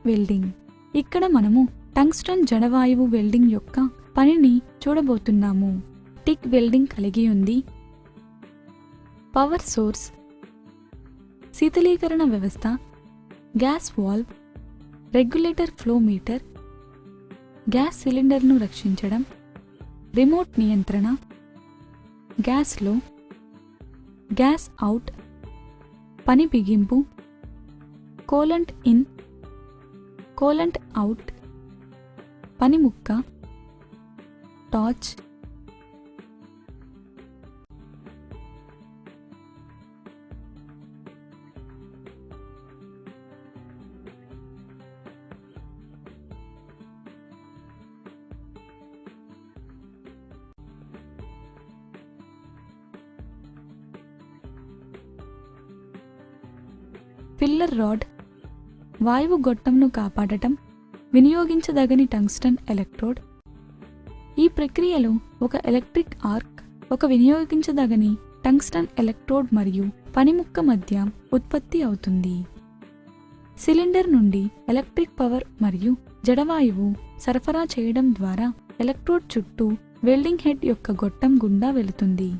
Welding. ఇక్కడ మనము tungsten జడవాయువు welding యొక్క పనిని చూడబోతున్నాము. టిక్ వెల్డింగ్ కలిగి ఉంది. పవర్ సోర్స్, శీతలీకరణ వ్యవస్థ, gas valve, regulator flow meter, gas సిలిండర్ను రక్షించడం, రిమోట్ నియంత్రణ, గ్యాస్లో, గ్యాస్ అవుట్, పని బిగింపు, కోలంట్ ఇన్, కోలంట్ అవుట్, పని ముక్క, టార్చ్, ఫిల్లర్ రాడ్, వాయువు గొట్టంను కాపాడటం, వినియోగించదగని టంగ్స్టన్ ఎలక్ట్రోడ్. ఈ ప్రక్రియలో ఒక ఎలక్ట్రిక్ ఆర్క్, ఒక వినియోగించదగని టంగ్స్టన్ ఎలక్ట్రోడ్ మరియు పనిముక్క మధ్య ఉత్పత్తి అవుతుంది. సిలిండర్ నుండి ఎలక్ట్రిక్ పవర్ మరియు జడవాయువు సరఫరా చేయడం ద్వారా ఎలక్ట్రోడ్ చుట్టూ వెల్డింగ్ హెడ్ యొక్క గొట్టం గుండా వెళుతుంది.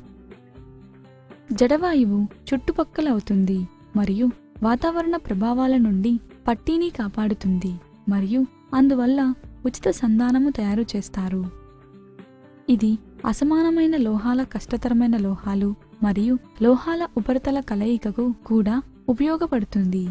జడవాయువు చుట్టుపక్కల అవుతుంది మరియు వాతావరణ ప్రభావాల నుండి పట్టీని కాపాడుతుంది మరియు అందువల్ల ఉచిత సంధానము తయారు చేస్తారు. ఇది అసమానమైన లోహాల, కష్టతరమైన లోహాలు మరియు లోహాల ఉపరితల కలయికకు కూడా ఉపయోగపడుతుంది.